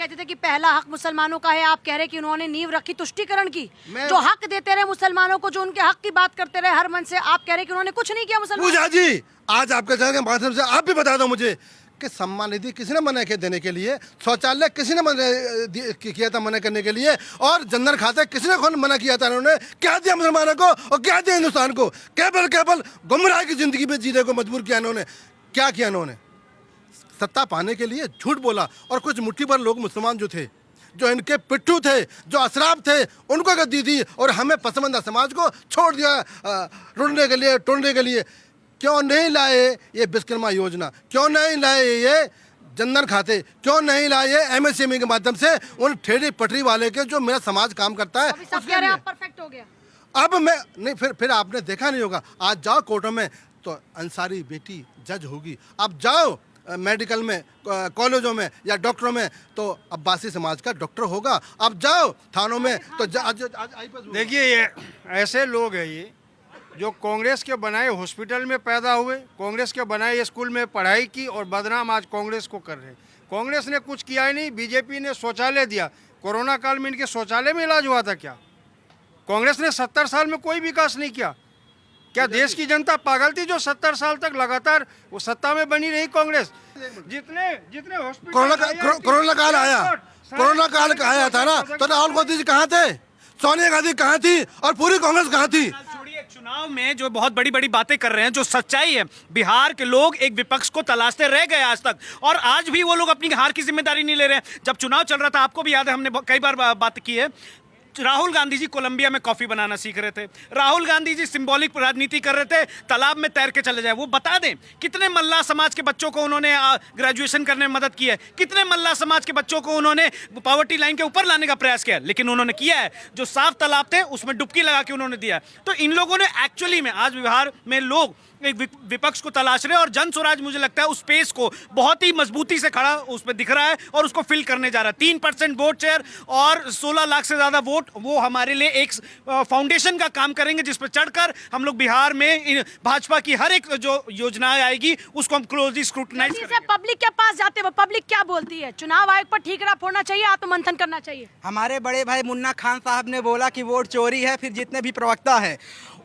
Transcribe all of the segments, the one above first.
कहते थे कि पहला हक मुसलमानों का है, आप कह रहे कि उन्होंने नींव रखी तुष्टीकरण की, मैं- जो हक देते रहे मुसलमानों को, जो उनके हक की बात करते रहे हर मन से, आप कह रहे कि उन्होंने कुछ नहीं किया मुसलमान। पूजा जी, आज आपके चैनल के माध्यम से आप भी बता दो मुझे कि सम्मान निधि किसने मना किया देने के लिए, शौचालय किसने किया था मना करने के लिए, और जनधन खाता किसने मना किया था? उन्होंने क्या दिया मुसलमानों को और क्या दिया हिंदुस्तान को? केवल गुमराह की जिंदगी में जीने को मजबूर किया इन्होंने। क्या किया इन्होंने? सत्ता पाने के लिए झूठ बोला, और कुछ मुट्ठी भर लोग मुसलमान जो थे, जो इनके पिट्ठू थे, जो असराब थे, उनको गद्दी दी और हमें पसमानदा समाज को छोड़ दिया रुड़ने के लिए, टोड़ने के लिए। क्यों नहीं लाए ये विश्वकर्मा योजना? क्यों नहीं लाए ये जनधन खाते? क्यों नहीं लाए ये MSME के माध्यम से उन ठेली पटरी वाले के जो मेरा समाज काम करता है? अभी सब कह रहे हैं आप परफेक्ट हो गया। अब मैं नहीं, फिर आपने देखा नहीं होगा, आज जाओ कोर्टों में तो अंसारी बेटी जज होगी, अब जाओ मेडिकल में, कॉलेजों में या डॉक्टरों में तो अब्बासी समाज का डॉक्टर होगा, अब जाओ थानों में तो देखिए ये ऐसे लोग हैं ये जो कांग्रेस के बनाए हॉस्पिटल में पैदा हुए, कांग्रेस के बनाए स्कूल में पढ़ाई की और बदनाम आज कांग्रेस को कर रहे हैं। कांग्रेस ने कुछ किया ही नहीं, बीजेपी ने शौचालय दिया। कोरोना काल में इनके शौचालय में इलाज हुआ था क्या? कांग्रेस ने 70 साल में कोई विकास नहीं किया क्या? देश की जनता पागल थी जो 70 साल तक लगातार वो सत्ता में बनी रही कांग्रेस? जितने हॉस्पिटल कोरोना काल आया था ना, तो राहुल गांधी जी कहाँ थे, सोनिया गांधी कहाँ थी और पूरी कांग्रेस कहाँ थी? छोड़िए, चुनाव में जो बहुत बड़ी बड़ी बातें कर रहे हैं, जो सच्चाई है, बिहार के लोग एक विपक्ष को तलाशते रह गए आज तक, और आज भी वो लोग अपनी हार की जिम्मेदारी नहीं ले रहे हैं। जब चुनाव चल रहा था, आपको भी याद है, हमने कई बार बात की है, राहुल गांधी जी कोलंबिया में कॉफी बनाना सीख रहे थे, राहुल गांधी जी सिंबॉलिक राजनीति कर रहे थे, तालाब में तैर के चले जाए। वो बता दें कितने मल्लाह समाज के बच्चों को उन्होंने ग्रेजुएशन करने में मदद की है, कितने मल्लाह समाज के बच्चों को उन्होंने पॉवर्टी लाइन के ऊपर लाने का प्रयास किया, लेकिन उन्होंने किया है जो साफ तालाब थे उसमें डुबकी लगा के उन्होंने दिया। तो इन लोगों ने एक्चुअली में आज बिहार में लोग एक विपक्ष को तलाश रहे हैं, और जन स्वराज मुझे लगता है उस स्पेस को बहुत ही मजबूती से खड़ा उसमें दिख रहा है और उसको फिल करने जा रहा है। 3% वोट शेयर और 16 लाख से ज्यादा वोट, वो हमारे लिए एक फाउंडेशन का काम करेंगे जिस पर चढ़कर हम लोग बिहार में भाजपा की हर एक जो योजनाएं आएगी उसको हम क्लोजली स्क्रूटनाइज करेंगे। पब्लिक के पास जाते हुए पब्लिक क्या बोलती है? चुनाव आयोग पर ठीकरा फोड़ना चाहिए, आत्ममंथन करना चाहिए। हमारे बड़े भाई मुन्ना खान साहब ने बोला कि वोट चोरी है। फिर जितने भी प्रवक्ता है,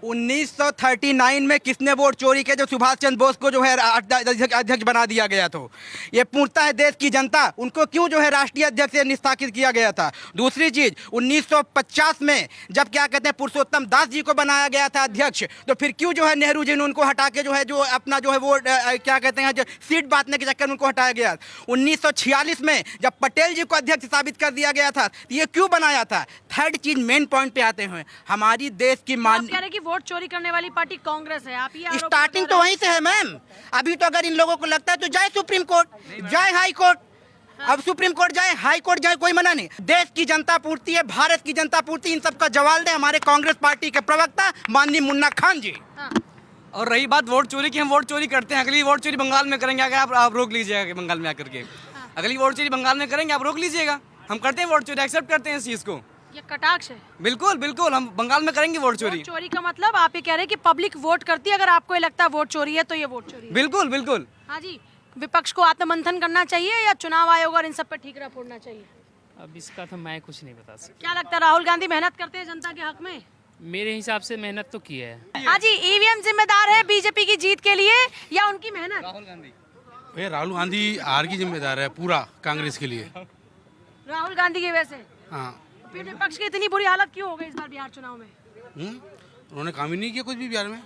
1939 में किसने वोट चोरी किया? जो सुभाष चंद्र बोस को जो है अध्यक्ष बना दिया गया। तो ये पूछता है देश की जनता, उनको क्यों जो है राष्ट्रीय अध्यक्ष से निष्कासित किया गया था? दूसरी चीज, 1950 में जब क्या कहते हैं पुरुषोत्तम दास जी को बनाया गया था अध्यक्ष, तो फिर क्यों जो है नेहरू जी ने उनको हटा के जो है जो अपना जो है वो क्या कहते हैं जो सीट बांटने के चक्कर में उनको हटाया गया। 1946 में जब पटेल जी को अध्यक्ष साबित कर दिया गया था, ये क्यों बनाया था? थर्ड चीज, मेन पॉइंट पे आते हैं, हमारी देश की मान वोट चोरी करने वाली पार्टी कांग्रेस है। आप ये स्टार्टिंग तो वहीं से है मैम। अभी तो अगर इन लोगों को लगता है तो जाए सुप्रीम कोर्ट, जाए हाई कोर्ट। अब सुप्रीम कोर्ट जाए, हाई कोर्ट जाए, कोई मना नहीं। देश की जनता पूर्ति है, भारत की जनता पूर्ति, इन सब का जवाब दे हमारे कांग्रेस पार्टी के प्रवक्ता माननीय मुन्ना खान जी। और रही बात वोट चोरी की, हम वोट चोरी करते हैं, अगली वोट चोरी बंगाल में करेंगे, अगर आप रोक लीजिएगा बंगाल में आकर के। अगली वोट चोरी बंगाल में करेंगे, आप रोक लीजिएगा। हम करते हैं वोट चोरी, एक्सेप्ट करते हैं इस चीज को। ये कटाक्ष है। बिल्कुल बिल्कुल, हम बंगाल में करेंगे वोट चोरी। चोरी का मतलब आप ये कह रहे हैं कि पब्लिक वोट करती है, अगर आपको ये लगता है वोट चोरी है तो ये वोट चोरी है। बिल्कुल बिल्कुल। हाँ जी, विपक्ष को आत्ममंथन करना चाहिए या चुनाव आयोग और इन सब पे ठीकरा फोड़ना चाहिए? अब इसका तो मैं कुछ नहीं बता सकता। क्या लगता है राहुल गांधी मेहनत करते हैं जनता के हक में? मेरे हिसाब से मेहनत तो की है। हाँ जी, ईवीएम जिम्मेदार है बीजेपी की जीत के लिए या उनकी मेहनत? राहुल गांधी हार की जिम्मेदार है पूरा कांग्रेस के लिए। राहुल गांधी की वजह से? हाँ। फिर विपक्ष की इतनी बुरी हालत क्यों हो गई इस बार बिहार चुनाव में? उन्होंने काम ही नहीं किया कुछ भी बिहार में,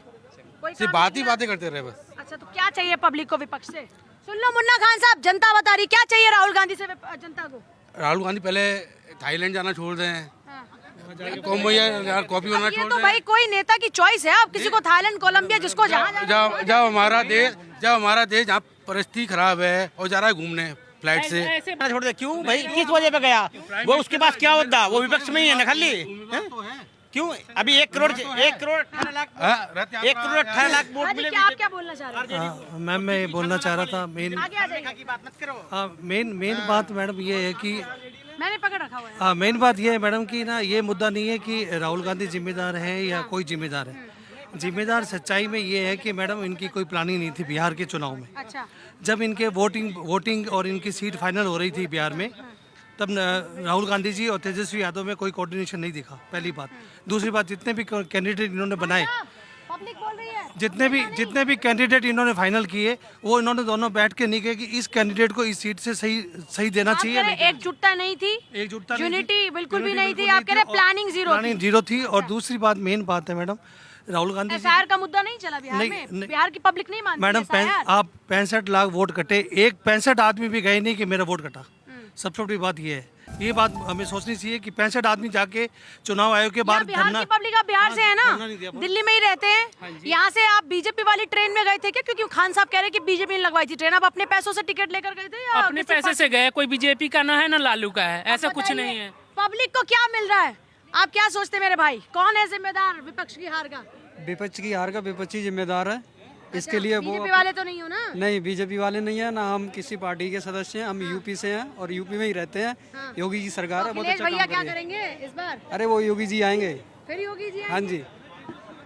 कोई सिर्फ बातें करते रहे बस। अच्छा, तो क्या चाहिए पब्लिक को विपक्ष से? सुन लो मुन्ना खान साहब, जनता बता रही, क्या चाहिए राहुल गांधी से जनता को? राहुल गांधी पहले थाईलैंड जाना छोड़ दें, कॉपी होना छोड़ तो दें। भाई कोई नेता की चॉइस है, आप किसी को थाईलैंड, कोलंबिया, जिसको जब हमारा देश जहाँ परिस्थिति खराब है और जा रहा है घूमने फ्लाइट से, छोड़ दे। क्यों भाई, किस वजह पे गया वो? उसके पास क्या होता? वो विपक्ष में ही है ना खाली। क्यों अभी 1 करोड़ 18 लाख वोट मिले? आप क्या बोलना चाह रहे हैं? मैम मैं बोलना चाह रहा था मेन बात मैडम ये है कि मैंने पकड़ रखा हुआ है। हाँ, मेन बात ये है मैडम कि ना, ये मुद्दा नहीं है कि राहुल गांधी जिम्मेदार है या कोई जिम्मेदार है। जिम्मेदार सच्चाई में ये है कि मैडम इनकी कोई प्लानिंग नहीं थी बिहार के चुनाव में। अच्छा। जब इनके वोटिंग और इनकी सीट फाइनल हो रही थी बिहार में, तब राहुल गांधी जी और तेजस्वी यादव में कोई कोऑर्डिनेशन नहीं दिखा, पहली बात। दूसरी बात, जितने भी कैंडिडेट इन्होंने बनाए, पब्लिक बोल रही है जितने भी कैंडिडेट इन्होंने फाइनल किए, वो इन्होंने दोनों बैठ के नहीं कहे कि इस कैंडिडेट को इस सीट से सही देना चाहिए या नहीं देना एकजुटता नहीं थी, चाहिए। एकजुटता नहीं थी, यूनिटी बिल्कुल भी unity नहीं थी। बिल्कुल आप कह रहे थी, प्लानिंग जीरो प्लानिंग जीरो थी। और दूसरी बात, मेन बात है मैडम, राहुल गांधी जी, एसआईआर का मुद्दा नहीं चला बिहार में, बिहार की पब्लिक नहीं मानती मैडम SIR। आप 65 लाख वोट कटे, एक 65 आदमी भी गए नहीं कि मेरा वोट कटा। सबसे बड़ी बात ये है, ये बात हमें सोचनी चाहिए कि 65 आदमी जाके चुनाव आयोग के बाद बिहार की पब्लिक, आप बिहार से है ना, धरना नहीं दिया। दिल्ली में ही रहते हैं, यहाँ से आप बीजेपी वाली ट्रेन में गए थे क्या? क्योंकि खान साहब कह रहे हैं कि बीजेपी ने लगवाई थी ट्रेन, आप अपने पैसों से टिकट लेकर गए थे या अपने पैसे से गए, कोई बीजेपी का ना है ना लालू का है, ऐसा कुछ नहीं है। पब्लिक को क्या मिल रहा है? आप क्या सोचते हैं मेरे भाई, कौन है जिम्मेदार विपक्ष की हार का? विपक्ष की हार का विपक्षी जिम्मेदार है। इसके लिए वो बीजेपी वाले तो नहीं हो ना? नहीं, बीजेपी वाले नहीं है ना, हम किसी पार्टी के सदस्य हैं, हम यूपी से हैं और यूपी में ही रहते हैं। योगी की सरकार है, बहुत अखिलेश अच्छा भैया काम क्या कर रही है। करेंगे इस बार? अरे वो योगी जी आएंगे। फिर योगी जी हाँ जी।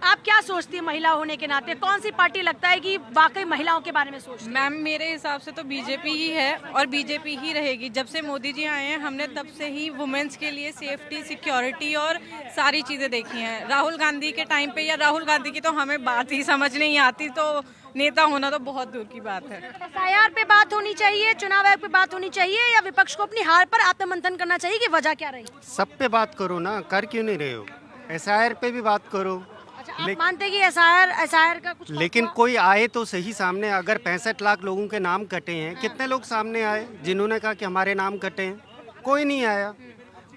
आप क्या सोचती है महिला होने के नाते, कौन सी पार्टी लगता है कि वाकई महिलाओं के बारे में सोचती है? मैम मेरे हिसाब से तो बीजेपी ही है और बीजेपी ही रहेगी। जब से मोदी जी आए हैं हमने तब से ही वुमेन्स के लिए सेफ्टी, सिक्योरिटी और सारी चीज़ें देखी हैं। राहुल गांधी के टाइम पे या राहुल गांधी की तो हमें बात ही समझ नहीं आती, तो नेता होना तो बहुत दूर की बात है। एसआईआर पे बात होनी चाहिए, चुनाव आयोग पे बात होनी चाहिए, या विपक्ष को अपनी हार पर आत्ममंथन करना चाहिए कि वजह क्या रही? सब पे बात करो ना, कर क्यों नहीं रहे हो? एसआईआर पे भी बात करो। अच्छा, आप मानते हैं कि एसआईआर का कुछ लेकिन कोई आए तो सही सामने। अगर 65 लाख लोगों के नाम कटे हैं, कितने लोग सामने आए जिन्होंने कहा कि हमारे नाम कटे हैं? कोई नहीं आया,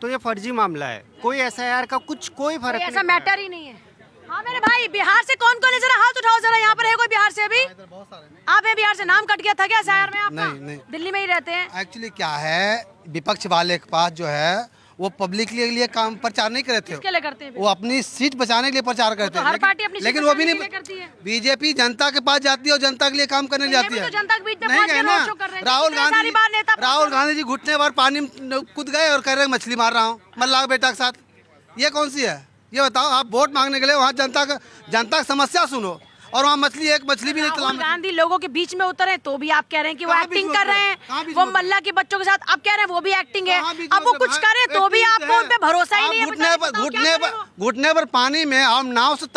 तो ये फर्जी मामला है। कोई एसआईआर का कोई फर्क ऐसा नहीं मैटर ही नहीं है। हाँ मेरे भाई, बिहार से कौन कौन है, जरा हाथ उठाओ जरा, यहाँ पर है कोई बिहार से? अभी आप है बिहार से, नाम कट गया था क्या एसआईआर में आपका? नहीं। दिल्ली में ही रहते हैं। एक्चुअली क्या है, विपक्ष वाले के पास जो है वो पब्लिक के लिए काम प्रचार नहीं करे थे, किसके लिए करते हैं फिर? वो अपनी सीट बचाने के लिए प्रचार करते तो हैं। हर पार्टी अपनी लेकिन सीट वो भी बचाने नहीं, के लिए करती है। बीजेपी जनता के पास जाती है और जनता के लिए काम करने जाती ये है। भी तो जनता के बीच में नहीं पहुंच के गए ना, रोड शो कर रहे हैं। राहुल कितने सारी बार नेता गांधी, राहुल गांधी जी घुटने बार पानी में कूद गए और कह रहे हैं मछली मार रहा हूँ मल्लाह बेटा के साथ। ये कौन सी है? ये बताओ, आप वोट मांगने के लिए वहाँ जनता की समस्या सुनो और वहाँ एक मछली भी नहीं राहुल तला। गांधी लोगों के बीच में उतरे तो भी आप कह रहे हैं कि वो कहाँ बीच एक्टिंग में कर रहे उतरे? कहाँ हैं, बीच वो में मल्ला के बच्चों के साथ आप कह रहे हैं वो भी एक्टिंग है। कहाँ बीच अब वो में कुछ उतरे? करे तो भी एक्टिंग आपको उन पे भरोसा ही नहीं है। घुटने पर पानी में आप नाव से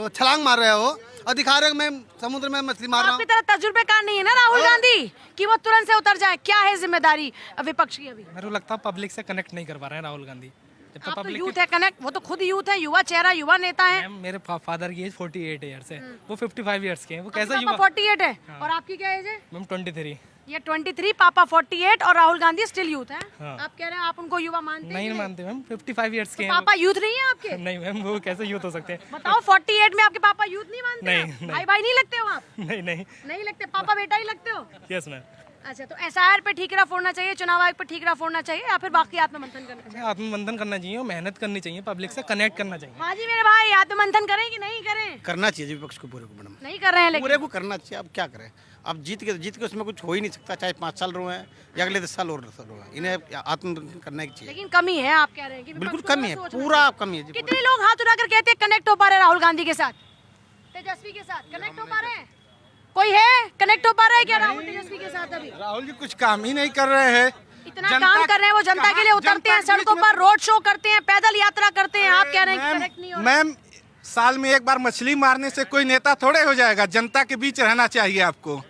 छलांग मार रहे हो और दिखा रहे हो मैं समुद्र में मछली मार रहा हूँ। आपकी तरह तजुर्बेकार नहीं है ना राहुल गांधी कि वो तुरंत से उतर जाए। क्या है जिम्मेदारी विपक्ष की? अभी मेरे को लगता है पब्लिक से कनेक्ट नहीं कर पा रहे हैं राहुल गांधी। आप तो यूथ है कनेक्ट, वो तो खुद यूथ है, युवा चेहरा, युवा नेता है। मेरे फादर की एज 48 ईयर्स है, वो 55 ईयर्स के हैं। वो कैसा पापा 48 है और आपकी क्या एज है? मैम 23। ये 23, पापा 48 और राहुल गांधी स्टिल यूथ है। आप कह रहे हैं आप उनको युवा मानते हैं? नहीं मानते मैम, 55 ईयर्स के हैं। पापा यूथ नहीं है आपके? नहीं मैम, वो कैसे यूथ हो सकते हैं? बताओ, 48 में आपके पापा यूथ नहीं मानते? नहीं। भाई भाई नहीं लगते हो आप? नहीं नहीं। नहीं लगते, पापा बेटा ही लगते हो? Yes ma'am. अच्छा, तो एसआईआर पे ठीकरा फोड़ना चाहिए, चुनाव आयोग पे ठीकरा फोड़ना चाहिए, या फिर बाकी आत्ममंथन करना चाहिए? आत्मबंधन करना चाहिए और मेहनत करनी चाहिए, पब्लिक से कनेक्ट करना चाहिए। हाँ जी मेरे भाई, आत्ममंथन करें कि नहीं करें? करना चाहिए विपक्ष को पूरे को मैडम, नहीं कर रहे हैं लेकिन पूरे को करना चाहिए। अब क्या करें, अब जीत के उसमें कुछ हो ही नहीं सकता, चाहे 5 साल रहे या अगले 10 साल और रहे। इन्हें आत्मबंधन करना ही चाहिए। लेकिन कमी है, आप कह रहे हैं कि बिल्कुल विपक्ष को कमी है, सोचना पूरा चाहिए। कमी है। कितने लोग हाथ उठाकर कहते हैं कनेक्ट हो पा रहे राहुल गांधी के साथ, तेजस्वी के साथ? कनेक्ट हो पा रहे हैं? कोई है कनेक्ट हो पा रहा है क्या राहुल तेजस्वी के साथ? अभी राहुल जी कुछ काम ही नहीं कर रहे हैं। इतना काम कर रहे हैं, वो जनता के लिए उतरते हैं, सड़कों पर रोड शो करते हैं, पैदल यात्रा करते हैं। आप कह रहे हैं कि कनेक्ट नहीं हो रहा। मैम, साल में एक बार मछली मारने से कोई नेता थोड़े हो जाएगा। जनता के बीच रहना चाहिए आपको।